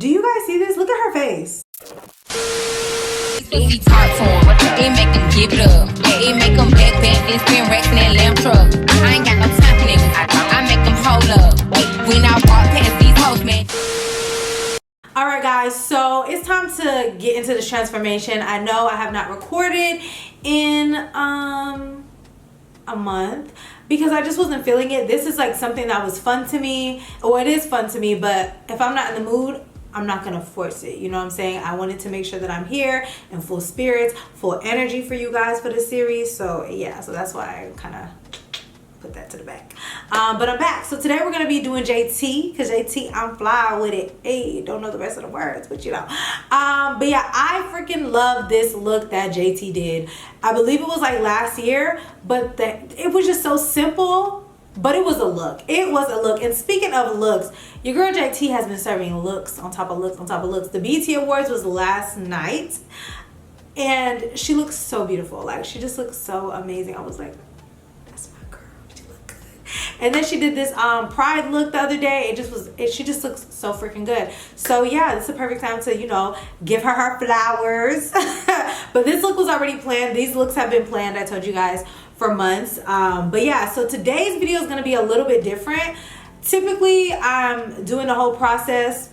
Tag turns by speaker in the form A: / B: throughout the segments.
A: Do you guys see this? Look at her face.
B: We talk to him, it make him give it up. It make him back and spin racks in that lamb truck. I ain't got no time for niggas. I make them hold up. When I walk past these hoes, man.
A: All right, guys, so it's time to get into this transformation. I know I have not recorded in a month because I just wasn't feeling it. This is like something that was fun to me. Well, it is fun to me, but if I'm not in the mood, I'm not gonna force it. You know what I'm saying? I wanted to make sure that I'm here in full spirits, full energy for you guys for the series. So yeah, so that's why I kind of put that to the back. But I'm back. So today we're gonna be doing JT, because JT, I'm fly with it. Hey, don't know the rest of the words, but you know. But yeah, I freaking love this look that JT did. I believe it was like last year, but it was just so simple. But it was a look. It was a look. And speaking of looks, your girl JT has been serving looks on top of looks on top of looks. The BET Awards was last night, and she looks so beautiful. Like, she just looks so amazing. I was like, that's my girl. She look good. And then she did this Pride look the other day. She just looks so freaking good. So yeah, this is a perfect time to, you know, give her flowers. But this look was already planned. These looks have been planned, I told you guys, for months. But yeah, so today's video is going to be a little bit different. Typically I'm doing the whole process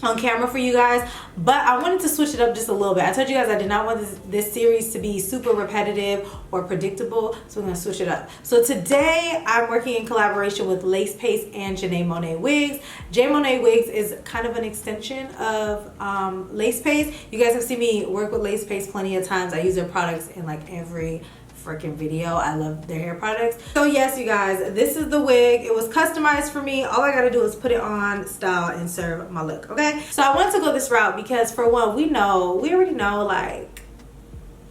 A: on camera for you guys, but I wanted to switch it up just a little bit. I told you guys I did not want this series to be super repetitive or predictable, so we're gonna switch it up. So today I'm working in collaboration with Lace Paste and Janae Monet Wigs. J Monet Wigs is kind of an extension of Lace Paste. You guys have seen me work with Lace Paste plenty of times. I use their products in like every freaking video. I love their hair products. So yes, you guys, this is the wig. It was customized for me. All I gotta do is put it on, style, and serve my look, okay? So I wanted to go this route because, for one, we already know, like,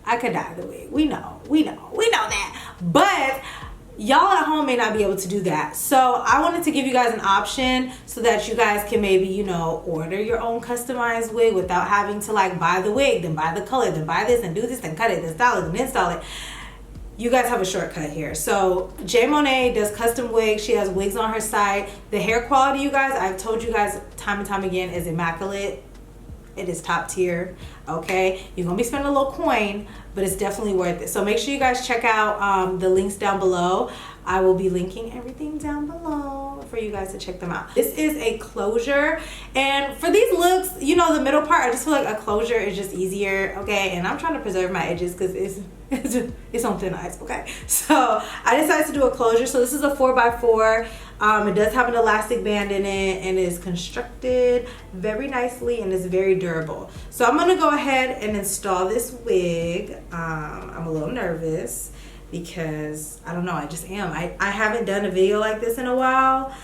A: I could dye the wig. We know that. But y'all at home may not be able to do that. So I wanted to give you guys an option so that you guys can maybe, you know, order your own customized wig without having to like buy the wig, then buy the color, then buy this and do this, then cut it, then style it, then install it. You guys have a shortcut here. So J Monet does custom wigs. She has wigs on her site. The hair quality, you guys, I've told you guys time and time again, is immaculate. It is top tier, okay? You're gonna be spending a little coin, but it's definitely worth it. So make sure you guys check out the links down below. I will be linking everything down below for you guys to check them out. This is a closure, and for these looks, you know, the middle part, I just feel like a closure is just easier, okay? And I'm trying to preserve my edges because it's on thin ice, okay? So I decided to do a closure. So this is a 4x4. It does have an elastic band in it, and is constructed very nicely and is very durable. So I'm gonna go ahead and install this wig. I'm a little nervous because I don't know, I just am. I haven't done a video like this in a while,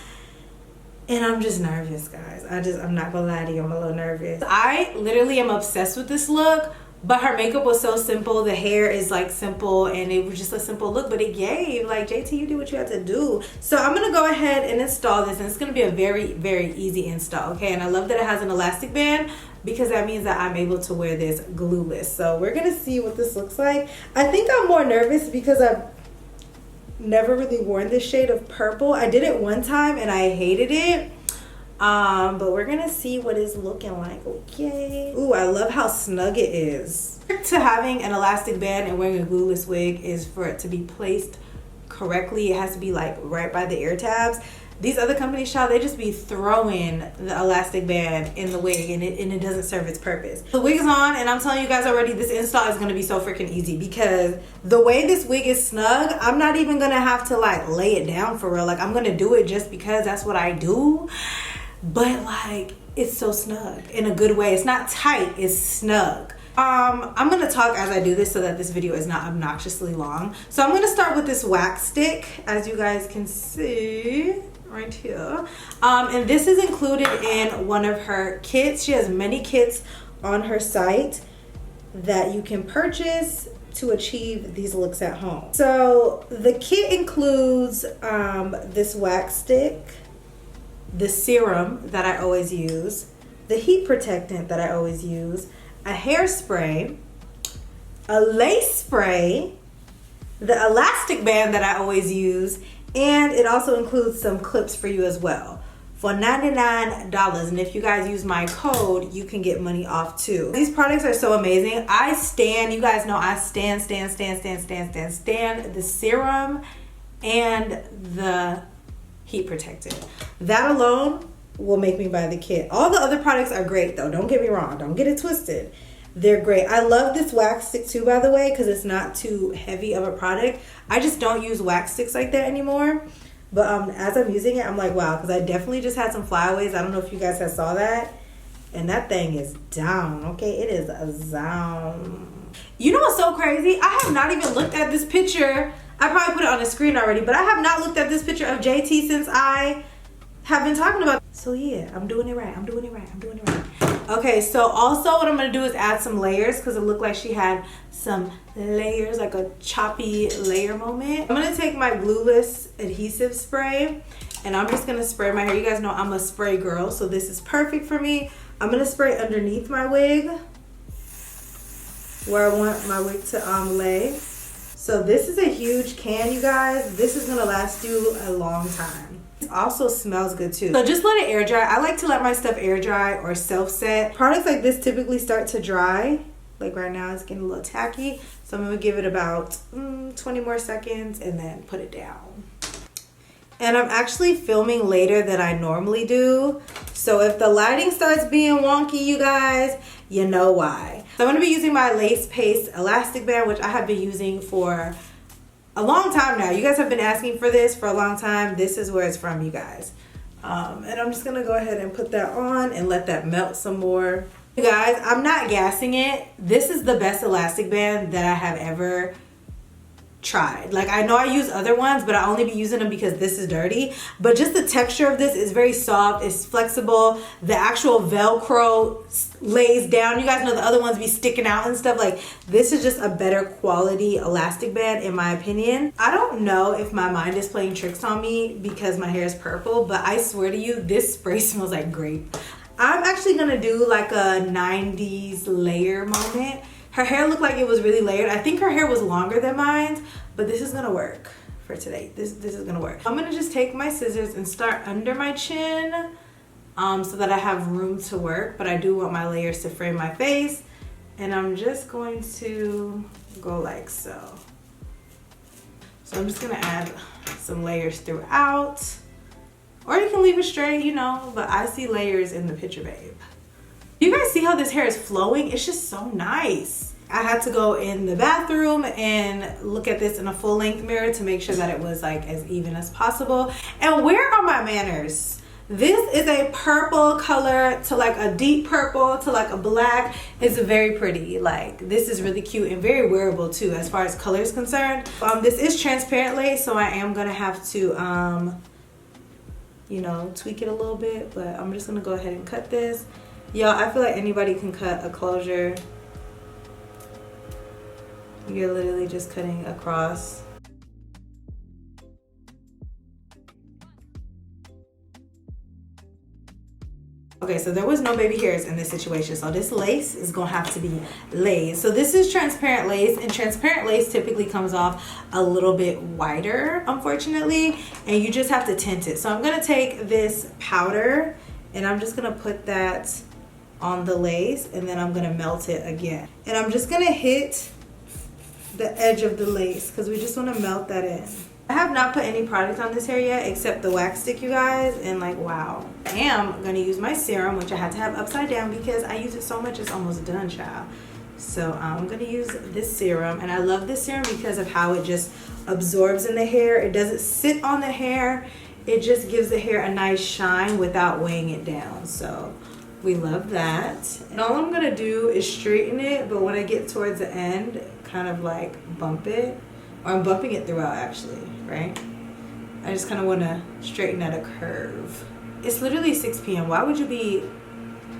A: and I'm just nervous, guys. I'm not gonna lie to you, I'm a little nervous. I literally am obsessed with this look, but her makeup was so simple. The hair is like simple, and it was just a simple look, but it gave, like, JT, you did what you had to do. So I'm gonna go ahead and install this, and it's gonna be a very, very easy install, okay? And I love that it has an elastic band because that means that I'm able to wear this glueless. So we're gonna see what this looks like. I think I'm more nervous because I've never really worn this shade of purple. I did it one time and I hated it. But we're gonna see what it's looking like, okay? Ooh, I love how snug it is. To having an elastic band and wearing a glueless wig is for it to be placed correctly. It has to be like right by the ear tabs. These other companies, child, they just be throwing the elastic band in the wig, and it doesn't serve its purpose. The wig is on, and I'm telling you guys already, this install is gonna be so freaking easy because the way this wig is snug, I'm not even gonna have to like lay it down for real. Like, I'm gonna do it just because that's what I do. But like, it's so snug in a good way. It's not tight, it's snug. I'm gonna talk as I do this so that this video is not obnoxiously long. So I'm gonna start with this wax stick, as you guys can see right here. And this is included in one of her kits. She has many kits on her site that you can purchase to achieve these looks at home. So the kit includes this wax stick, the serum that I always use, the heat protectant that I always use, a hairspray, a lace spray, the elastic band that I always use, and it also includes some clips for you as well. for $99. And if you guys use my code, you can get money off too. These products are so amazing. I stand, you guys know I stand the serum and the heat protectant. That alone will make me buy the kit. All the other products are great though. Don't get me wrong. Don't get it twisted. They're great. I love this wax stick too, by the way, because it's not too heavy of a product. I just don't use wax sticks like that anymore. But as I'm using it, I'm like, wow, because I definitely just had some flyaways. I don't know if you guys have saw that. And that thing is down, okay? It is a down. You know what's so crazy? I have not even looked at this picture. I probably put it on the screen already, but I have not looked at this picture of JT since I have been talking about. So yeah, I'm doing it right. I'm doing it right. I'm doing it right. Okay, so also what I'm going to do is add some layers because it looked like she had some layers, like a choppy layer moment. I'm going to take my glueless adhesive spray and I'm just going to spray my hair. You guys know I'm a spray girl, so this is perfect for me. I'm going to spray underneath my wig where I want my wig to lay. So this is a huge can, you guys. This is going to last you a long time. It also smells good too. So just let it air dry. I like to let my stuff air dry or self-set. Products like this typically start to dry. Like right now it's getting a little tacky. So I'm gonna give it about 20 more seconds and then put it down. And I'm actually filming later than I normally do. So if the lighting starts being wonky, you guys, you know why. So I'm gonna be using my lace paste elastic band, which I have been using for a long time now. You guys have been asking for this for a long time. This is where it's from, you guys. And I'm just gonna go ahead and put that on and let that melt some more. You guys, I'm not gassing it. This is the best elastic band that I have ever tried. Like, I know I use other ones, but I only be using them because this is dirty. But just the texture of this is very soft. It's flexible. The actual Velcro lays down. You guys know the other ones be sticking out and stuff. Like, this is just a better quality elastic band in my opinion. I don't know if my mind is playing tricks on me because my hair is purple, but I swear to you, this spray smells like grape. I'm actually gonna do like a 90s layer moment. Her hair looked like it was really layered. I think her hair was longer than mine, but this is gonna work for today. This is gonna work. I'm gonna just take my scissors and start under my chin so that I have room to work, but I do want my layers to frame my face. And I'm just going to go like so. So I'm just gonna add some layers throughout. Or you can leave it straight, you know, but I see layers in the picture, babe. You guys see how this hair is flowing? It's just so nice. I had to go in the bathroom and look at this in a full length mirror to make sure that it was like as even as possible. And where are my manners? This is a purple color to like a deep purple to like a black. It's very pretty. Like, this is really cute and very wearable too as far as color is concerned. This is transparent lace, so I am gonna have to you know, tweak it a little bit, but I'm just gonna go ahead and cut this. Y'all, I feel like anybody can cut a closure. You're literally just cutting across. Okay, so there was no baby hairs in this situation, so this lace is gonna have to be laid. So this is transparent lace, and transparent lace typically comes off a little bit whiter, unfortunately, and you just have to tint it. So I'm gonna take this powder and I'm just gonna put that on the lace, and then I'm gonna melt it again. And I'm just gonna hit the edge of the lace because we just wanna melt that in. I have not put any product on this hair yet except the wax stick, you guys, and like, wow. I am gonna use my serum, which I had to have upside down because I use it so much it's almost done, child. So I'm gonna use this serum, and I love this serum because of how it just absorbs in the hair. It doesn't sit on the hair. It just gives the hair a nice shine without weighing it down. So we love that. And all I'm gonna do is straighten it, but when I get towards the end, kind of like bump it. Or I'm bumping it throughout actually, right? I just kind of want to straighten at a curve. It's literally 6 p.m. Why would you be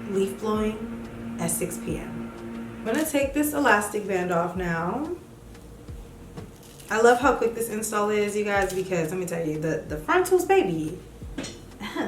A: leaf blowing at 6 p.m.? I'm gonna take this elastic band off now. I love how quick this install is, you guys, because let me tell you, the frontals, baby,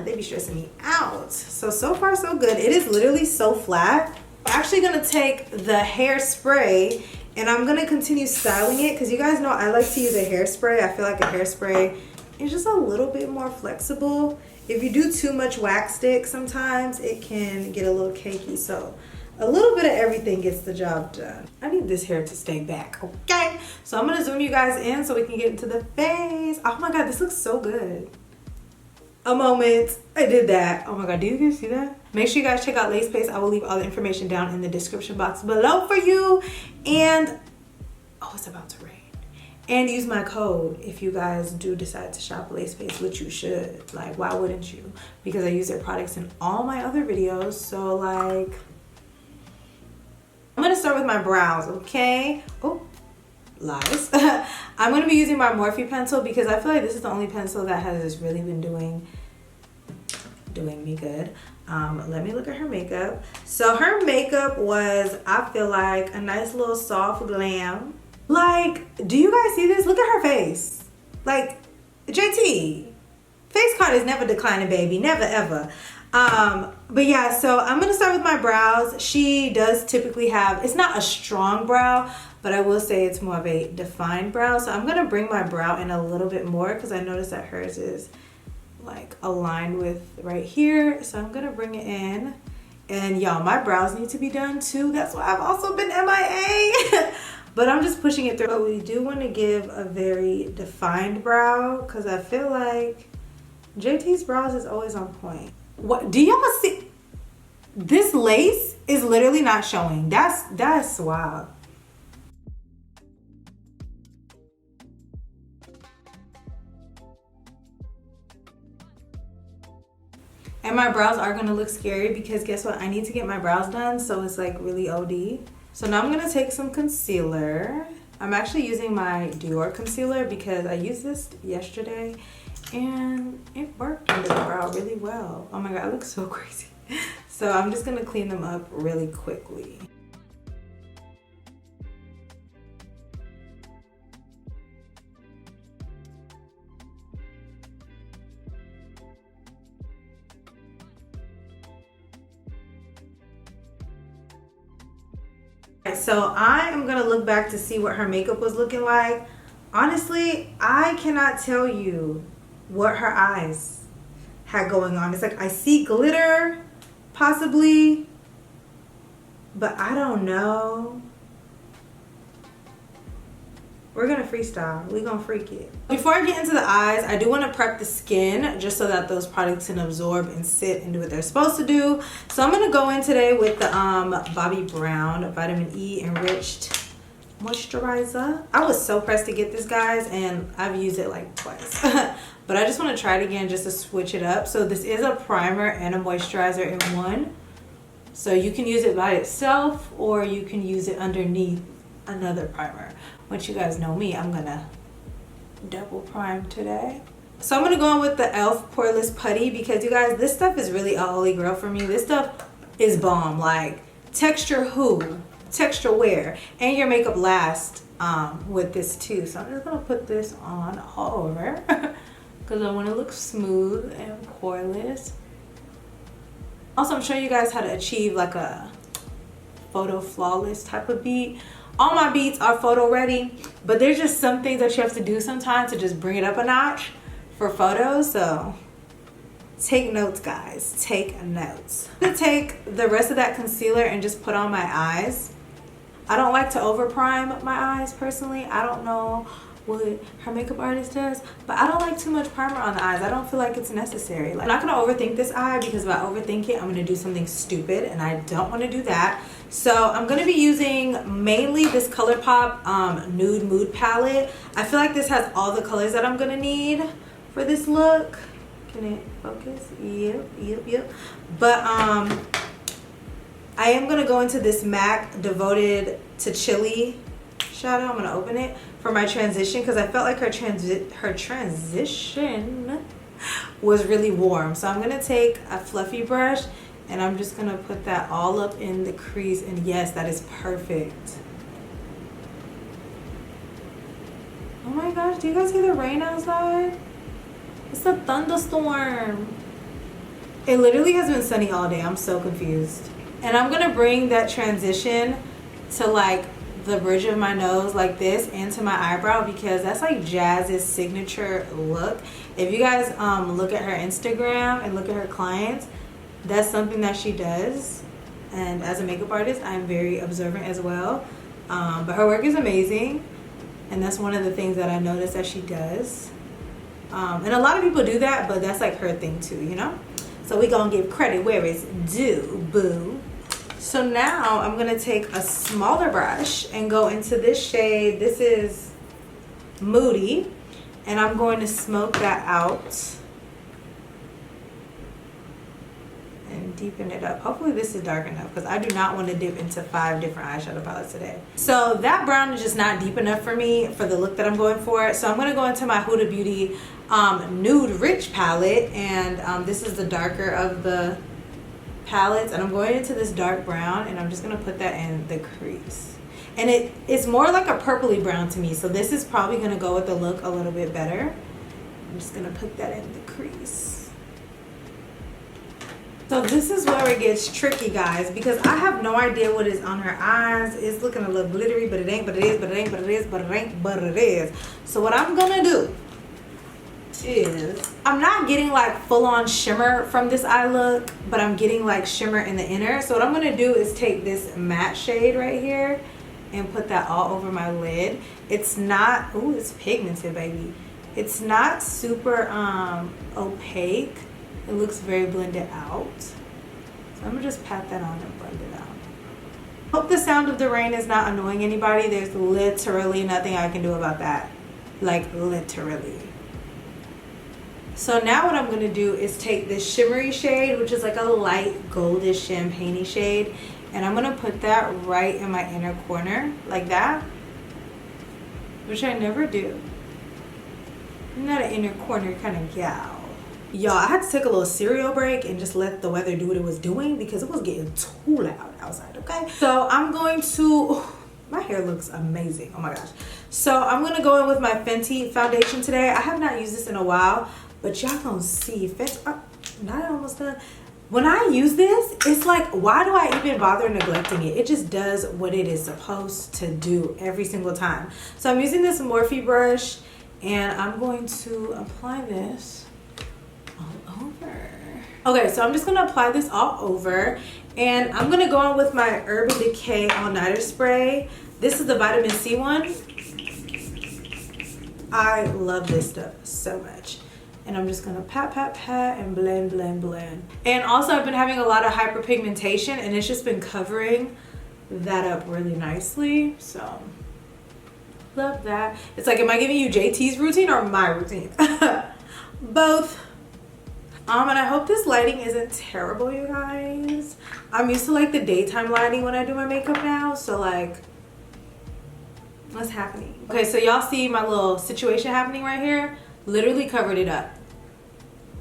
A: they be stressing me out. So far so good. It is literally so flat. I'm actually gonna take the hairspray and I'm gonna continue styling it because you guys know I like to use a hairspray. I feel like a hairspray is just a little bit more flexible. if you do too much wax stick, sometimes it can get a little cakey. So a little bit of everything gets the job done. I need this hair to stay back, okay? So I'm gonna zoom you guys in so we can get into the face. Oh my God, this looks so good. A moment, I did that. Oh my God, do you guys see that? Make sure you guys check out Lace Paste. I will leave all the information down in the description box below for you. And, oh, it's about to rain. And use my code if you guys do decide to shop Lace Paste, which you should. Like, why wouldn't you? Because I use their products in all my other videos. So like, I'm gonna start with my brows, okay? Oh, lies. I'm gonna be using my Morphe pencil because I feel like this is the only pencil that has really been doing me good. Let me look at her makeup. So her makeup was, I feel like, a nice little soft glam. Like, do you guys see this? Look at her face. Like, JT, face card is never declining, baby. Never, ever. But yeah, so I'm gonna start with my brows. She does typically have, it's not a strong brow, but I will say it's more of a defined brow. So I'm gonna bring my brow in a little bit more because I noticed that hers is like aligned with right here. So I'm gonna bring it in. And y'all, my brows need to be done too. That's why I've also been MIA. But I'm just pushing it through. But we do want to give a very defined brow because I feel like JT's brows is always on point. What do y'all see? This lace is literally not showing. That's wild. And my brows are gonna look scary because guess what? I need to get my brows done, so it's like really OD. So now I'm gonna take some concealer. I'm actually using my Dior concealer because I used this yesterday and it worked under the brow really well. Oh my God, it looks so crazy. So I'm just gonna clean them up really quickly. So I am gonna look back to see what her makeup was looking like. Honestly, I cannot tell you what her eyes had going on. It's like I see glitter, possibly, but I don't know. We're gonna freestyle. We're gonna freak it. Before I get into the eyes, I do want to prep the skin just so that those products can absorb and sit and do what they're supposed to do. So I'm gonna go in today with the Bobbi Brown Vitamin E Enriched Moisturizer. I was so pressed to get this, guys, and I've used it like twice. But I just want to try it again just to switch it up. So this is a primer and a moisturizer in one. So you can use it by itself or you can use it underneath another primer. Once you guys know me, I'm gonna double prime today. So I'm gonna go in with the e.l.f. Poreless Putty because you guys, this stuff is really a holy grail for me. This stuff is bomb. Like, texture who? Texture wear. And your makeup lasts with this too. So I'm just gonna put this on all over because I want to look smooth and poreless. Also, I'm showing you guys how to achieve like a photo flawless type of beat. All my beats are photo ready, but there's just some things that you have to do sometimes to just bring it up a notch for photos. So take notes, guys, take notes. I'm gonna take the rest of that concealer and just put on my eyes. I don't like to over prime my eyes personally. I don't know what her makeup artist does, but I don't like too much primer on the eyes. I don't feel like it's necessary. Like, I'm not gonna overthink this eye because if I overthink it, I'm gonna do something stupid and I don't want to do that. So I'm gonna be using mainly this ColourPop Nude Mood palette. I feel like this has all the colors that I'm gonna need for this look. Can it focus? Yep. But I am gonna go into this MAC Devoted to Chili shadow. I'm gonna open it for my transition because I felt like her transition was really warm. So I'm gonna take a fluffy brush and I'm just gonna put that all up in the crease, and yes, that is perfect. Oh my gosh, do you guys see the rain outside? It's a thunderstorm. It literally has been sunny all day. I'm so confused. And I'm gonna bring that transition to like the bridge of my nose like this and to my eyebrow because that's like Jazz's signature look. If you guys look at her Instagram and look at her clients, that's something that she does. And as a makeup artist, I'm very observant as well. But her work is amazing. And that's one of the things that I noticed that she does. And a lot of people do that, but that's like her thing too, you know? So we gonna give credit where it's due, boo. So now I'm gonna take a smaller brush and go into this shade. This is Moody. And I'm going to smoke that out and deepen it up. Hopefully this is dark enough because I do not want to dip into 5 different eyeshadow palettes today. So that brown is just not deep enough for me for the look that I'm going for. So I'm going to go into my Huda Beauty Nude Rich palette. And this is the darker of the palettes. And I'm going into this dark brown and I'm just going to put that in the crease. And it's more like a purpley brown to me. So this is probably going to go with the look a little bit better. I'm just going to put that in the crease. So this is where it gets tricky, guys, because I have no idea what is on her eyes. It's looking a little glittery, but it ain't, but it is, but it ain't, but it is, but it ain't, but it is. So what I'm going to do is, I'm not getting like full-on shimmer from this eye look, but I'm getting like shimmer in the inner. So what I'm going to do is take this matte shade right here and put that all over my lid. It's not, ooh, it's pigmented, baby. It's not super opaque. It looks very blended out. So I'm gonna just pat that on and blend it out. Hope the sound of the rain is not annoying anybody. There's literally nothing I can do about that. Like, literally. So now what I'm gonna do is take this shimmery shade, which is like a light goldish champagne-y shade, and I'm gonna put that right in my inner corner, like that, which I never do. I'm not an inner corner kind of gal. Y'all, I had to take a little cereal break and just let the weather do what it was doing because it was getting too loud outside, okay? So I'm going to, my hair looks amazing, oh my gosh. So I'm gonna go in with my Fenty foundation today. I have not used this in a while, but y'all gonna see, Fenty, not almost done. When I use this, it's like, why do I even bother neglecting it? It just does what it is supposed to do every single time. So I'm using this Morphe brush and I'm going to apply this all over. Okay, so I'm just gonna apply this all over and I'm gonna go on with my Urban Decay All Nighter Spray. This is the vitamin C one. I love this stuff so much. And I'm just gonna pat, pat, pat, and blend, blend, blend. And also I've been having a lot of hyperpigmentation and it's just been covering that up really nicely. So, love that. It's like, am I giving you JT's routine or my routine? Both. And I hope this lighting isn't terrible, you guys. I'm used to like the daytime lighting when I do my makeup now. So like, what's happening? Okay, so y'all see my little situation happening right here? Literally covered it up.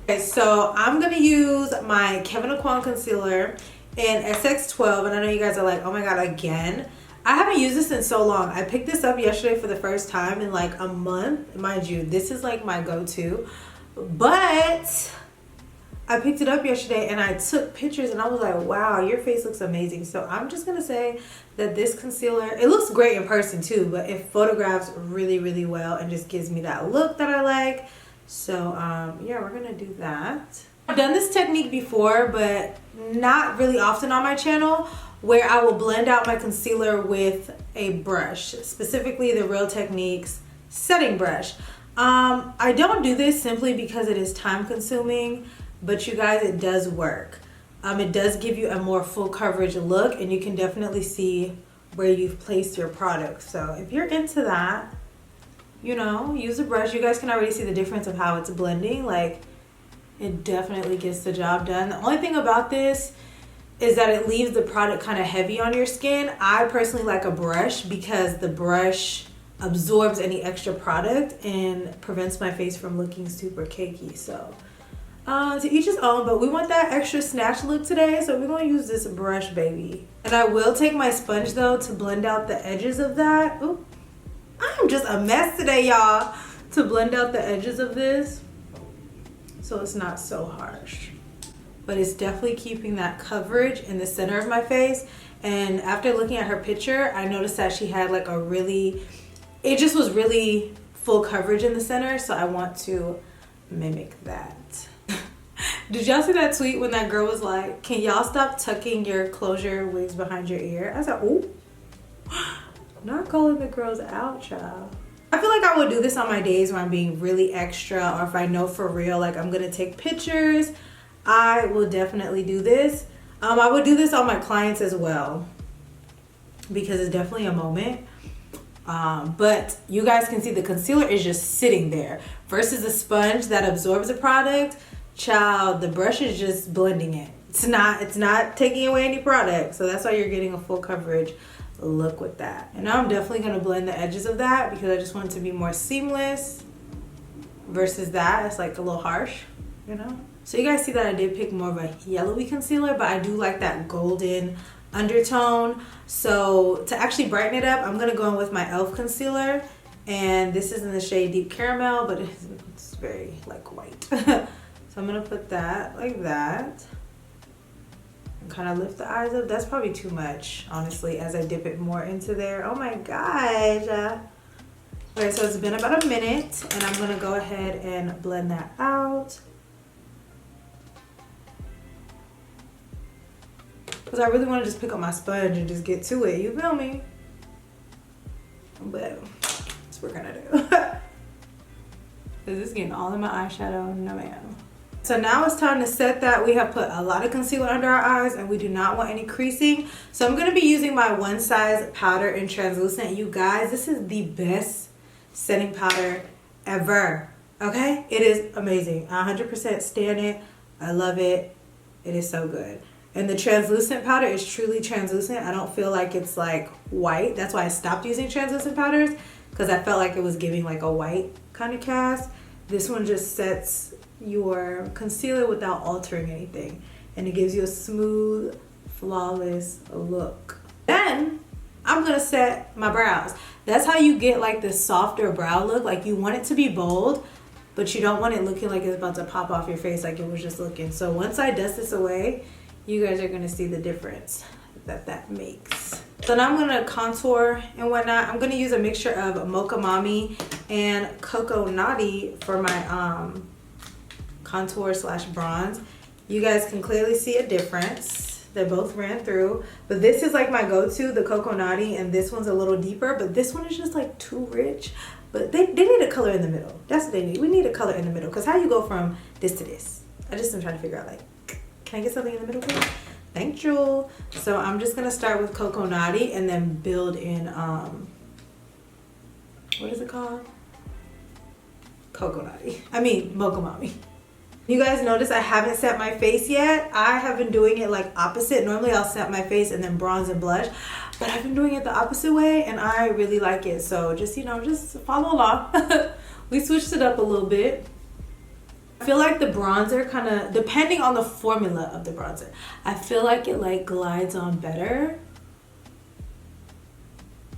A: Okay, so I'm gonna use my Kevyn Aucoin concealer in SX12, and I know you guys are like, oh my god, again. I haven't used this in so long. I picked this up yesterday for the first time in like a month. Mind you, this is like my go-to, but I picked it up yesterday and I took pictures and I was like, wow, your face looks amazing. So I'm just gonna say that this concealer, it looks great in person too, but it photographs really, really well and just gives me that look that I like. So yeah, we're gonna do that. I've done this technique before, but not really often on my channel, where I will blend out my concealer with a brush, specifically the Real Techniques setting brush. I don't do this simply because it is time consuming, but you guys, it does work. It does give you a more full coverage look and you can definitely see where you've placed your product. So if you're into that, you know, use a brush. You guys can already see the difference of how it's blending. Like, it definitely gets the job done. The only thing about this is that it leaves the product kind of heavy on your skin. I personally like a brush because the brush absorbs any extra product and prevents my face from looking super cakey. So to each his own, but we want that extra snatch look today, so we're gonna use this brush, baby. And I will take my sponge though to blend out the edges of that. Oop, I'm just a mess today, y'all. To blend out the edges of this so it's not so harsh, but it's definitely keeping that coverage in the center of my face. And after looking at her picture, I noticed that she had like a really, it just was really full coverage in the center, so I want to mimic that. Did y'all see that tweet when that girl was like, can y'all stop tucking your closure wigs behind your ear? I said, oh, not calling the girls out, child. I feel like I would do this on my days where I'm being really extra, or if I know for real, like I'm gonna take pictures, I will definitely do this. I would do this on my clients as well because it's definitely a moment. But you guys can see the concealer is just sitting there versus a sponge that absorbs the product. Child, the brush is just blending it. It's not taking away any product. So that's why you're getting a full coverage look with that. And now I'm definitely going to blend the edges of that because I just want it to be more seamless versus that. It's like a little harsh, you know? So you guys see that I did pick more of a yellowy concealer, but I do like that golden undertone. So to actually brighten it up, I'm going to go in with my e.l.f. concealer. And this is in the shade Deep Caramel, but it's very like white. So I'm going to put that like that. And kind of lift the eyes up. That's probably too much, honestly, as I dip it more into there. Oh my gosh. Okay, so it's been about a minute, and I'm going to go ahead and blend that out. Because I really want to just pick up my sponge and just get to it. You feel me? But that's what we're going to do. Because this is getting all in my eyeshadow. No, ma'am. So now it's time to set that. We have put a lot of concealer under our eyes and we do not want any creasing. So I'm going to be using my One Size powder in translucent. You guys, this is the best setting powder ever. Okay? It is amazing. I 100% stand it. I love it. It is so good. And the translucent powder is truly translucent. I don't feel like it's like white. That's why I stopped using translucent powders, because I felt like it was giving like a white kind of cast. This one just sets your concealer without altering anything, and it gives you a smooth, flawless look. Then I'm gonna set my brows. That's how you get like this softer brow look. Like you want it to be bold, but you don't want it looking like it's about to pop off your face like it was just looking. So once I dust this away, you guys are gonna see the difference that makes. So now I'm gonna contour and whatnot. I'm gonna use a mixture of Mocha Mami and Cocoa Naughty for my contour slash bronze. You guys can clearly see a difference. They both ran through, but this is like my go-to, the Cocoa Naughty, and this one's a little deeper, but this one is just like too rich. But they need a color in the middle. That's what they need. We need a color in the middle, because how you go from this to this? I just am trying to figure out, like, can I get something in the middle, please? Thank you. So I'm just gonna start with Cocoa Naughty and then build in what is it called? Cocoa Naughty. I mean Mocha Mami. You guys notice I haven't set my face yet. I have been doing it like opposite. Normally I'll set my face and then bronze and blush, but I've been doing it the opposite way and I really like it. So just, you know, just follow along. We switched it up a little bit. I feel like the bronzer kind of, depending on the formula of the bronzer, I feel like it like glides on better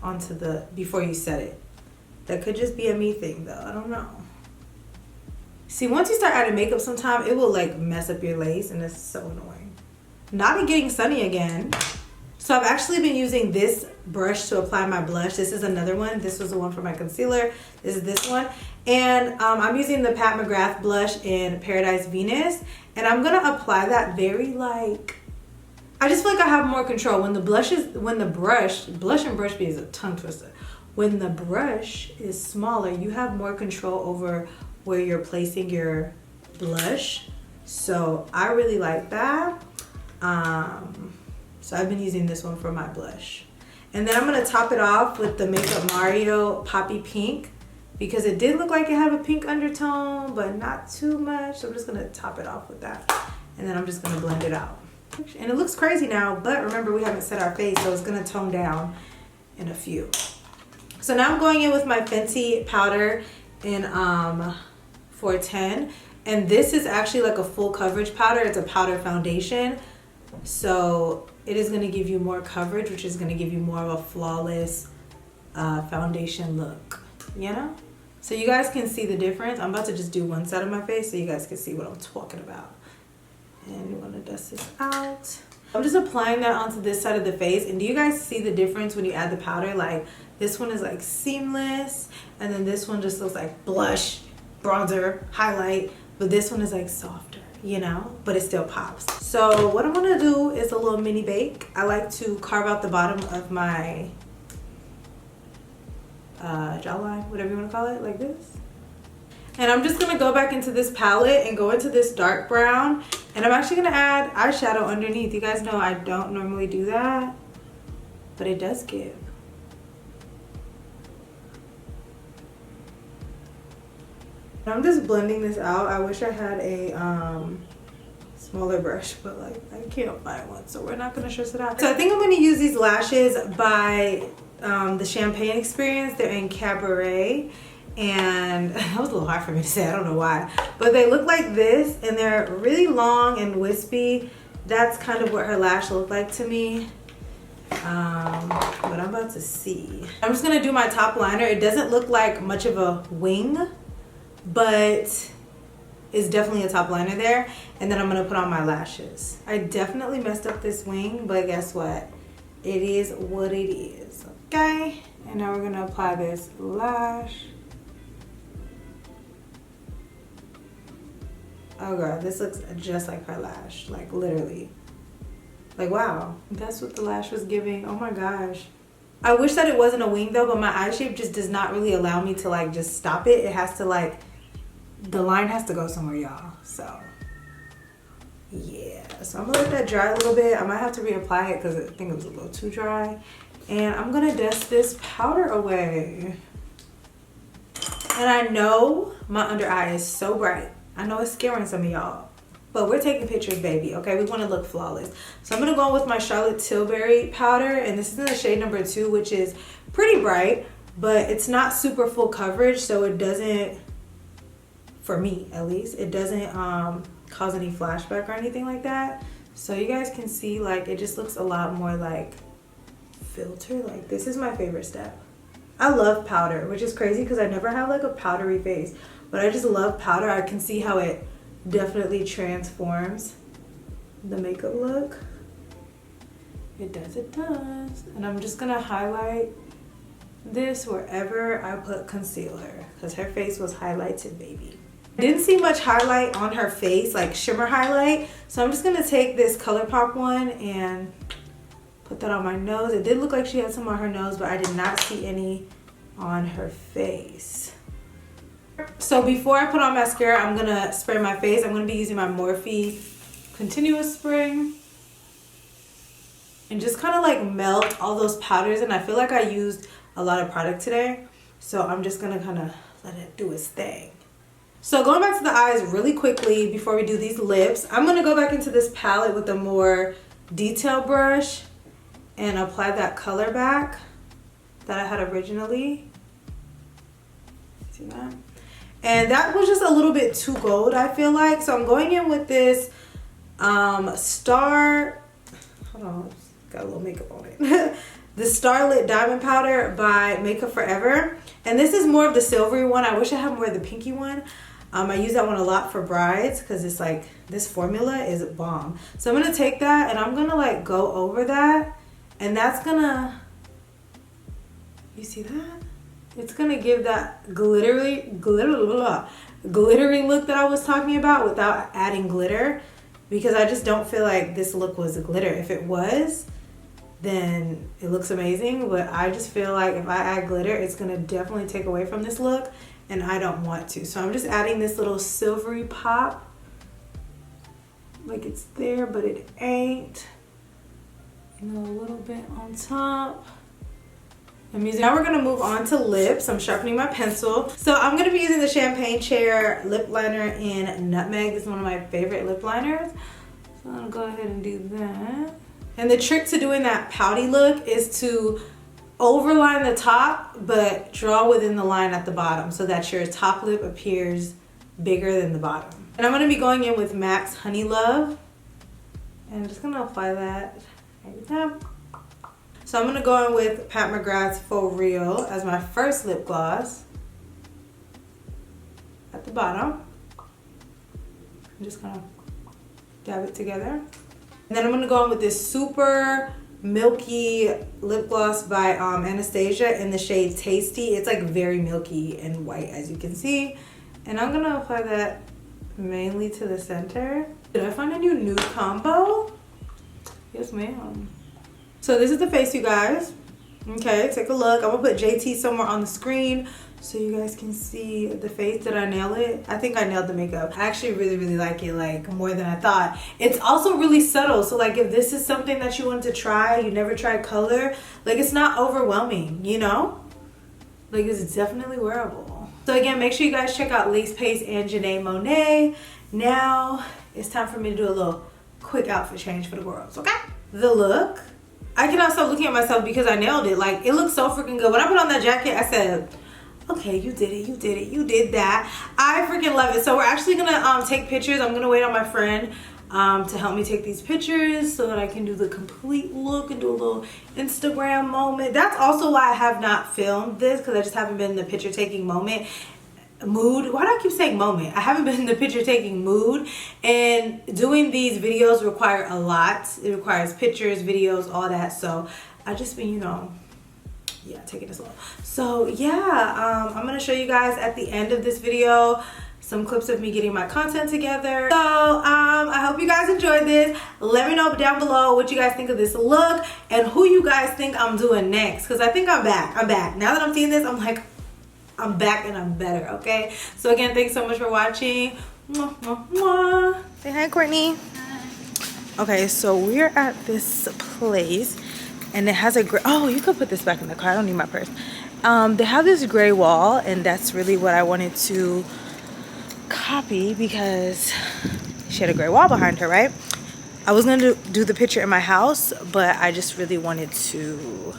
A: onto the, before you set it. That could just be a me thing though, I don't know. See, once you start adding makeup sometime, it will like mess up your lace and it's so annoying. Not getting sunny again. So I've actually been using this brush to apply my blush. This is another one. This was the one for my concealer. This is this one. And I'm using the Pat McGrath blush in Paradise Venus. And I'm going to apply that very like, I just feel like I have more control. When the blush and brush bee is a tongue twister. When the brush is smaller, you have more control over where you're placing your blush. So I really like that. So I've been using this one for my blush. And then I'm gonna top it off with the Makeup Mario Poppy Pink, because it did look like it had a pink undertone, but not too much. So I'm just gonna top it off with that. And then I'm just gonna blend it out. And it looks crazy now, but remember we haven't set our face, so it's gonna tone down in a few. So now I'm going in with my Fenty powder in 410. And this is actually like a full coverage powder. It's a powder foundation. So it is going to give you more coverage, which is going to give you more of a flawless foundation look, you know? So you guys can see the difference. I'm about to just do one side of my face so you guys can see what I'm talking about. And you want to dust this out. I'm just applying that onto this side of the face. And do you guys see the difference when you add the powder? Like this one is like seamless, and then this one just looks like blush, bronzer, highlight. but this one is like softer, you know, but it still pops. So what I'm gonna do is a little mini bake. I like to carve out the bottom of my jawline, whatever you want to call it, like this. And I'm just gonna go back into this palette and go into this dark brown, and I'm actually gonna add eyeshadow underneath. You guys know I don't normally do that, but it does give. I'm just blending this out. I wish I had a smaller brush, but like I can't find one, so we're not gonna stress it out. So I think I'm gonna use these lashes by the Champagne Experience. They're in Cabaret, and that was a little hard for me to say, I don't know why, but they look like this and they're really long and wispy. That's kind of what her lash looked like to me. But I'm about to see. I'm just gonna do my top liner. It doesn't look like much of a wing, but it's definitely a top liner there. And then I'm gonna put on my lashes. I definitely messed up this wing, but guess what? It is what it is, okay? And now we're gonna apply this lash. Oh girl, this looks just like her lash, like literally. Like wow, that's what the lash was giving. Oh my gosh. I wish that it wasn't a wing though, but my eye shape just does not really allow me to like just stop it. It has to like, the line has to go somewhere, y'all. So yeah, so I'm gonna let that dry a little bit. I might have to reapply it because I think it was a little too dry. And I'm gonna dust this powder away. And I know my under eye is so bright. I know it's scaring some of y'all, but we're taking pictures, baby, okay? We wanna look flawless. So I'm gonna go in with my Charlotte Tilbury powder, and this is in the shade number 2, which is pretty bright, but it's not super full coverage, so it doesn't, for me at least, it doesn't cause any flashback or anything like that. So you guys can see, like, it just looks a lot more like filter. Like, this is my favorite step. I love powder, which is crazy because I never have like a powdery face, but I just love powder. I can see how it definitely transforms the makeup look. It does, it does. And I'm just gonna highlight this wherever I put concealer because her face was highlighted, baby. I didn't see much highlight on her face, like shimmer highlight, so I'm just gonna take this ColourPop one and put that on my nose. It did look like she had some on her nose, but I did not see any on her face. So before I put on mascara, I'm gonna spray my face. I'm gonna be using my Morphe Continuous Spray and just kind of like melt all those powders. And I feel like I used a lot of product today, so I'm just gonna kind of let it do its thing. So going back to the eyes really quickly before we do these lips, I'm gonna go back into this palette with a more detailed brush and apply that color back that I had originally. See that? And that was just a little bit too gold, I feel like. So I'm going in with this hold on, got a little makeup on it. The Starlit Diamond Powder by Makeup Forever. And this is more of the silvery one. I wish I had more of the pinky one. I use that one a lot for brides because it's like, this formula is bomb. So I'm gonna take that and I'm gonna like go over that. And that's gonna, you see that? It's gonna give that glittery look that I was talking about without adding glitter, because I just don't feel like this look was glitter. If it was, then it looks amazing, but I just feel like if I add glitter, it's gonna definitely take away from this look, and I don't want to. So I'm just adding this little silvery pop, like it's there, but it ain't. And a little bit on top. Now we're gonna move on to lips. I'm sharpening my pencil. So I'm gonna be using the Champagne Chair lip liner in Nutmeg. This is one of my favorite lip liners. So I'm gonna go ahead and do that. And the trick to doing that pouty look is to overline the top, but draw within the line at the bottom so that your top lip appears bigger than the bottom. And I'm gonna be going in with MAC's Honey Love. And I'm just gonna apply that like that. So I'm gonna go in with Pat McGrath's Faux Real as my first lip gloss at the bottom. I'm just gonna dab it together. And then I'm gonna go in with this super milky lip gloss by Anastasia in the shade Tasty. It's like very milky and white, as you can see. And I'm gonna apply that mainly to the center. Did I find a new nude combo? Yes, ma'am. So this is the face, you guys. Okay, take a look. I'm gonna put JT somewhere on the screen so you guys can see the face. Did I nail it? I think I nailed the makeup. I actually really like it, like more than I thought. It's also really subtle, so like if this is something that you want to try, you never tried color, like it's not overwhelming, you know? Like it's definitely wearable. So again, make sure you guys check out Lace Pace and Janae Monáe. Now it's time for me to do a little quick outfit change for the girls, okay? The look. I cannot stop looking at myself because I nailed it. Like, it looks so freaking good. When I put on that jacket, I said, okay, you did it, you did it, you did that. I freaking love it. So we're actually gonna take pictures. I'm gonna wait on my friend to help me take these pictures so that I can do the complete look and do a little Instagram moment. That's also why I have not filmed this, because I just haven't been in the picture taking mood. Why do I keep saying moment? I haven't been in the picture taking mood, and doing these videos require a lot. It requires pictures, videos, all that. So I just been, you know, yeah, taking it slow. So yeah, I'm gonna show you guys at the end of this video some clips of me getting my content together. So I hope you guys enjoyed this. Let me know down below what you guys think of this look and who you guys think I'm doing next, because I think I'm back. Now that I'm seeing this, I'm like, I'm back and I'm better, okay? So again, thanks so much for watching. Mwah, mwah, mwah. Say hi, Courtney. Hi. Okay, so we're at this place and it has a gray, oh, you could put this back in the car. I don't need my purse. They have this gray wall, and that's really what I wanted to copy because she had a gray wall behind her, right? I was gonna do the picture in my house, but I just really wanted to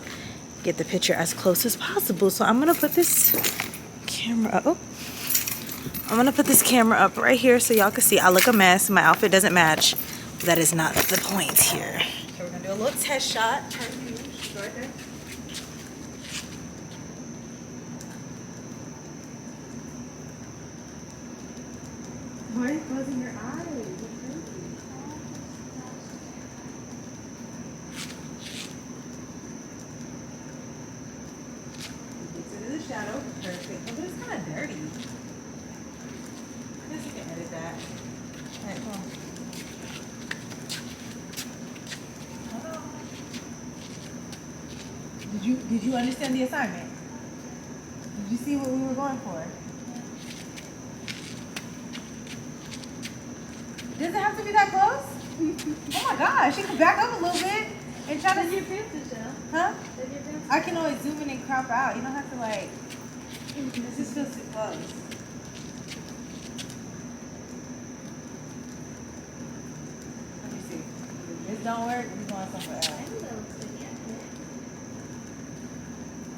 A: get the picture as close as possible. So I'm gonna put this camera up. I'm gonna put this camera up right here so y'all can see. I look a mess. My outfit doesn't match. That is not the point here. So we're gonna do a little test shot. Turn you right there. Why are you closing your eyes? Shadow, perfect. But it's kind of dirty. I guess you can edit that. Alright, come on. Did you understand the assignment? Did you see what we were going for? Does it have to be that close? Oh my gosh, you can back up a little bit and try to. Your pants to show. Huh? I can always zoom in and crop out. You don't have to like. This just feels too close. Let me see. If this don't work, we're going somewhere else.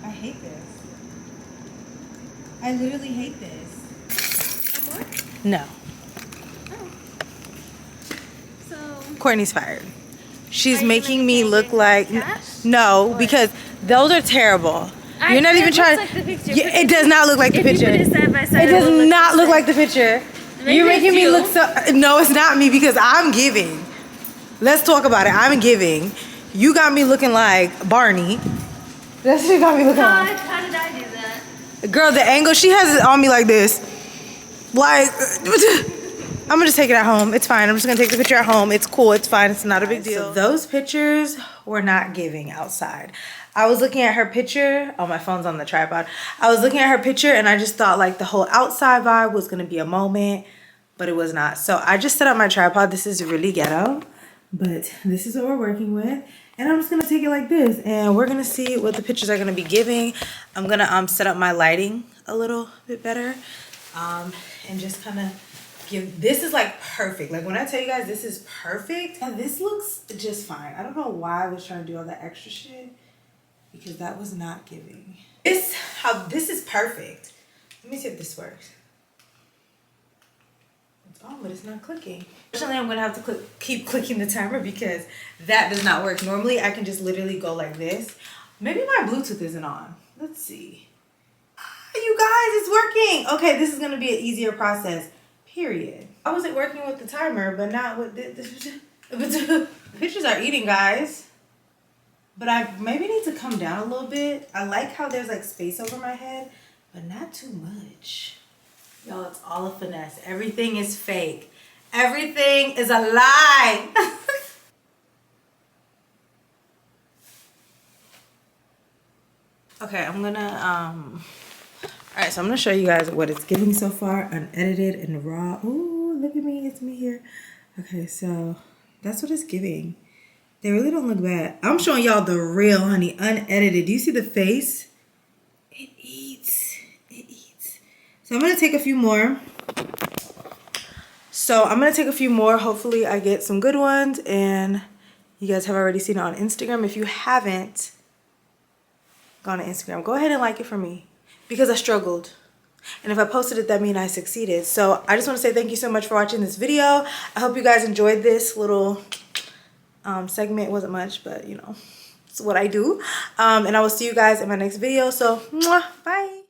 A: I hate this. I literally hate this. No more? No. Oh. So. Courtney's fired. She's making me look like no, because those are terrible. You're not even trying. Like yeah, it does not look like the picture. It does not look like the picture. You're making me look so. No, it's not me, because I'm giving. Let's talk about it. I'm giving. You got me looking like Barney. That's what you got me looking like. How did I do that? Girl, the angle she has it on me like this. Like. I'm gonna just take it at home. It's fine. I'm just gonna take the picture at home. It's cool. It's fine. It's not a big deal. So those pictures were not giving outside. I was looking at her picture. Oh, my phone's on the tripod. I was looking at her picture and I just thought like the whole outside vibe was gonna be a moment, but it was not. So I just set up my tripod. This is really ghetto, but this is what we're working with. And I'm just gonna take it like this and we're gonna see what the pictures are gonna be giving. I'm gonna set up my lighting a little bit better and just kind of give. This is like perfect. Like when I tell you guys this is perfect, and this looks just fine. I don't know why I was trying to do all that extra shit, because that was not giving. This is perfect. Let me see if this works. It's on, but it's not clicking. Unfortunately, I'm gonna have to keep clicking the timer because that does not work. Normally I can just literally go like this. Maybe my Bluetooth isn't on. Let's see. You guys, it's working. Okay, this is gonna be an easier process. Period. I wasn't working with the timer, but not with the pictures are eating, guys. But I maybe need to come down a little bit. I like how there's like space over my head, but not too much. Yo, it's all a finesse. Everything is fake. Everything is a lie. Okay, I'm gonna all right, so I'm gonna show you guys what it's giving so far, unedited and raw. Ooh, look at me, it's me here. Okay, so that's what it's giving. They really don't look bad. I'm showing y'all the real, honey, unedited. Do you see the face? It eats. It eats. So I'm gonna take a few more. Hopefully I get some good ones, and you guys have already seen it on Instagram. If you haven't gone to Instagram, go ahead and like it for me, because I struggled. And if I posted it, that means I succeeded. So I just want to say thank you so much for watching this video. I hope you guys enjoyed this little segment. It wasn't much, but you know, it's what I do. And I will see you guys in my next video. So, mwah, bye.